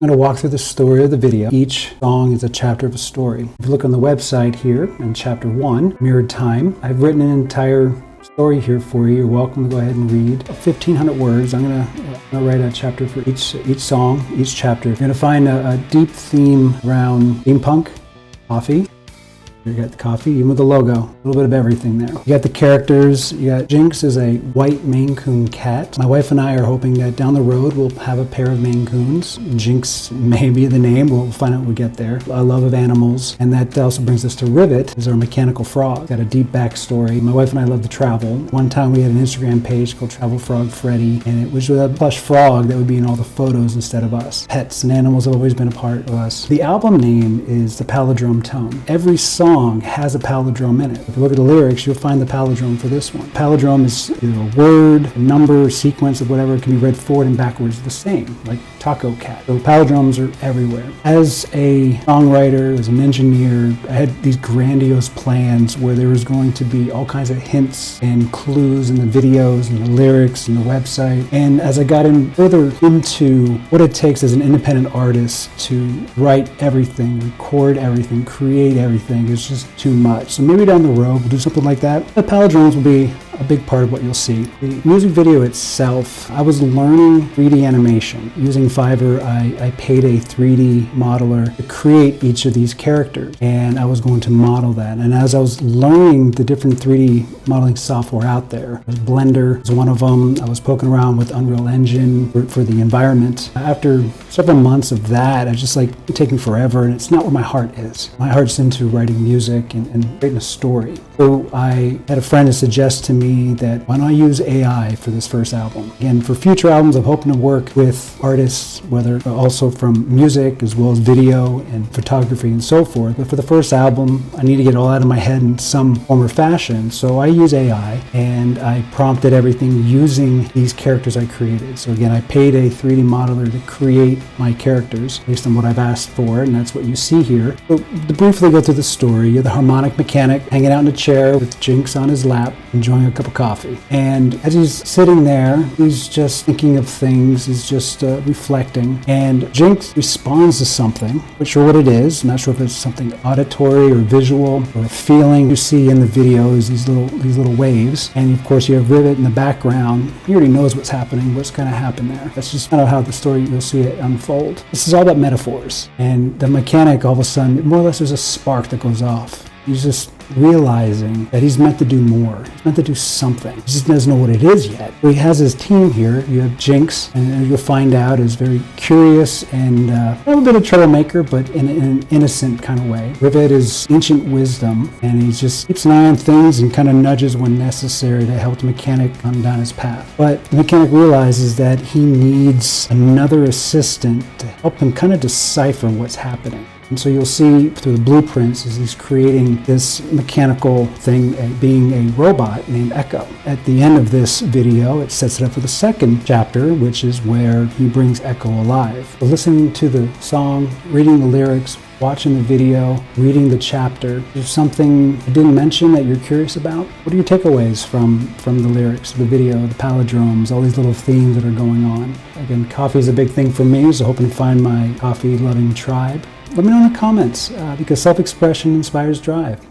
I'm going to walk through the story of the video. Each song is a chapter of a story. If you look on the website here in chapter 1, Mirrored Time, I've written an entire story here for you. You're welcome to go ahead and read 1,500 words. I'm going to write a chapter for each song, each chapter. You're going to find a deep theme around steampunk, coffee. You got the coffee, even with the logo, a little bit of everything there. You got the characters. You got Jynx is a white Maine Coon cat. My wife and I are hoping that down the road we'll have a pair of Maine Coons. Jynx may be the name. We'll find out when we get there. A love of animals. And that also brings us to Rivet, is our mechanical frog. Got a deep backstory. My wife and I love to travel. One time we had an Instagram page called Travel Frog Freddy, and it was with a plush frog that would be in all the photos instead of us. Pets and animals have always been a part of us. The album name is the Palindrome Tone. Every song has a palindrome in it. If you look at the lyrics, you'll find the palindrome for this one. Palindrome is either a word, a number, a sequence of whatever. It can be read forward and backwards the same, like taco cat. So palindromes are everywhere. As a songwriter, as an engineer, I had these grandiose plans where there was going to be all kinds of hints and clues in the videos and the lyrics and the website. And as I got further into what it takes as an independent artist to write everything, record everything, create everything, it's just too much. So maybe down the road we'll do something like that. The palindromes will be a big part of what you'll see. The music video itself, I was learning 3D animation. Using Fiverr, I paid a 3D modeler to create each of these characters, and I was going to model that. And as I was learning the different 3D modeling software out there, Blender was one of them. I was poking around with Unreal Engine for the environment. After several months of that, I just it's taking forever, and it's not where my heart is. My heart's into writing music and writing a story. So I had a friend to suggest to me that why don't I use AI for this first album? Again, for future albums, I'm hoping to work with artists, whether also from music as well as video and photography and so forth. But for the first album, I need to get it all out of my head in some form or fashion. So I use AI, and I prompted everything using these characters I created. So again, I paid a 3D modeler to create my characters based on what I've asked for, and that's what you see here. So to briefly go through the story, you're the harmonic mechanic hanging out in a chair with Jynx on his lap, enjoying a cup of coffee. And as he's sitting there, he's just thinking of things, he's just reflecting, and Jynx responds to something. Not sure what it is, not sure if it's something auditory or visual or a feeling. You see in the video is these little waves, and of course you have Rivet in the background. He already knows what's happening, what's going to happen there. That's just kind of how the story, you'll see it unfold. This is all about metaphors, and the mechanic, all of a sudden, more or less there's a spark that goes off. He's just realizing that he's meant to do more. He's meant to do something. He just doesn't know what it is yet. So he has his team here. You have Jynx, and you'll find out is very curious and a little bit of troublemaker, but in an innocent kind of way. Rivet is ancient wisdom, and he just keeps an eye on things and kind of nudges when necessary to help the mechanic come down his path. But the mechanic realizes that he needs another assistant to help him kind of decipher what's happening. And so you'll see through the blueprints as he's creating this mechanical thing, being a robot named Echo. At the end of this video, it sets it up for the second chapter, which is where he brings Echo alive. So listening to the song, reading the lyrics, watching the video, reading the chapter, there's something I didn't mention that you're curious about? What are your takeaways from the lyrics, the video, the palindromes, all these little themes that are going on? Again, coffee is a big thing for me, so hoping to find my coffee-loving tribe. Let me know in the comments, because self-expression inspires drive.